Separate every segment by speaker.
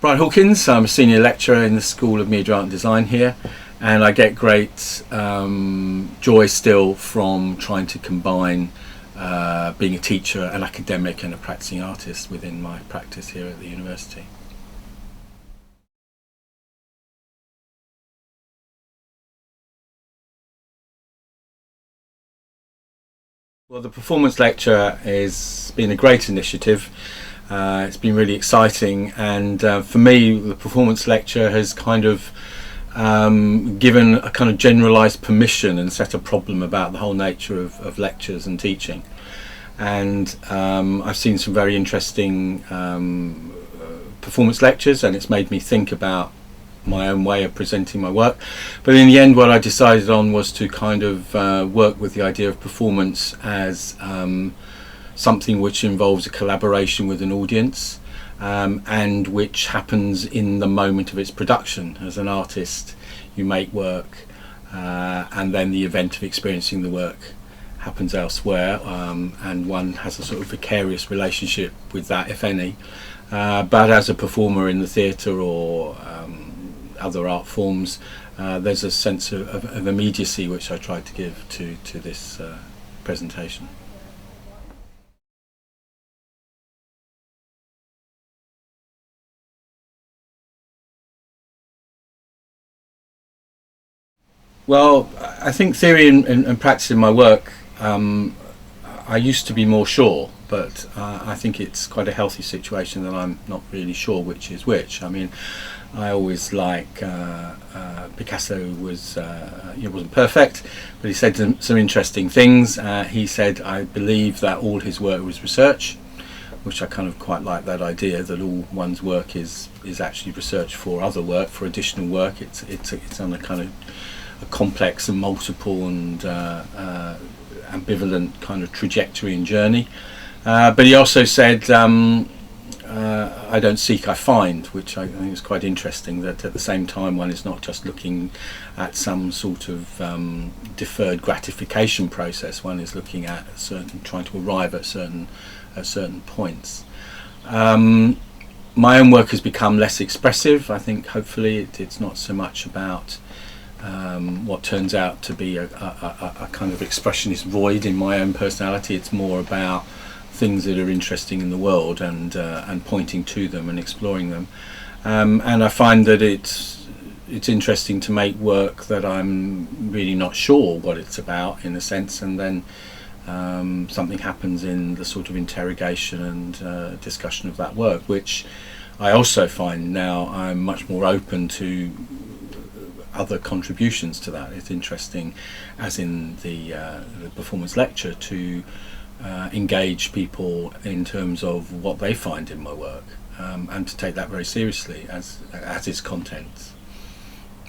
Speaker 1: Bryan Hawkins. I'm a senior lecturer in the School of Media Art and Design here, and I get great joy still from trying to combine being a teacher, an academic and a practicing artist within my practice here at the university. Well, the performance lecture has been a great initiative. It's been really exciting, and for me the performance lecture has kind of given a kind of generalised permission and set a problem about the whole nature of lectures and teaching. And I've seen some very interesting performance lectures, and it's made me think about my own way of presenting my work. But in the end, what I decided on was to kind of work with the idea of performance as something which involves a collaboration with an audience, and which happens in the moment of its production. As an artist, you make work, and then the event of experiencing the work happens elsewhere, and one has a sort of vicarious relationship with that, if any. But as a performer in the theatre or other art forms, there's a sense of immediacy which I tried to give to this presentation. Well, I think theory and practice in my work, I used to be more sure, but I think it's quite a healthy situation that I'm not really sure which is which. I mean, I always Picasso wasn't perfect, but he said some interesting things. He said, I believe that all his work was research, which I kind of quite like that idea, that all one's work is actually research for other work, for additional work. It's on a kind of a complex and multiple and ambivalent kind of trajectory and journey. But he also said, I don't seek, I find, which I think is quite interesting, that at the same time one is not just looking at some sort of deferred gratification process, one is looking at trying to arrive at certain points. My own work has become less expressive. I think hopefully it's not so much about what turns out to be a kind of expressionist void in my own personality. It's more about things that are interesting in the world and pointing to them and exploring them. And I find that it's interesting to make work that I'm really not sure what it's about, in a sense, and then something happens in the sort of interrogation and discussion of that work, which I also find now I'm much more open to other contributions to that. It's interesting, as in the performance lecture, to engage people in terms of what they find in my work, and to take that very seriously as its content.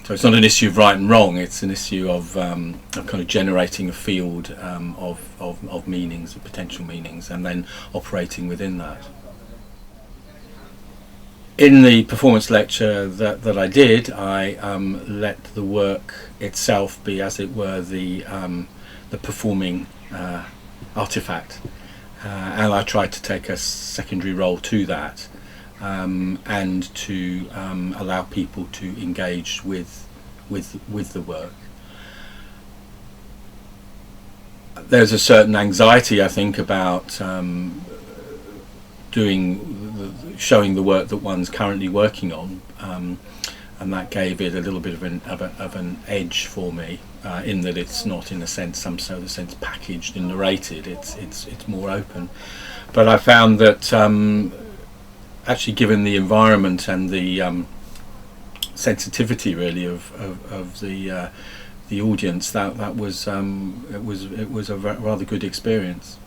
Speaker 1: So it's not an issue of right and wrong, it's an issue of kind of generating a field of meanings, of potential meanings, and then operating within that. In the performance lecture that I did, I let the work itself be, as it were, the performing artifact, and I tried to take a secondary role to that, and to allow people to engage with the work. There's a certain anxiety, I think, about showing the work that one's currently working on, and that gave it a little bit of an edge for me, in that it's not, in a sense, some sort of sense, packaged and narrated. It's more open. But I found that actually, given the environment and the sensitivity really of the audience, that was it was a rather good experience.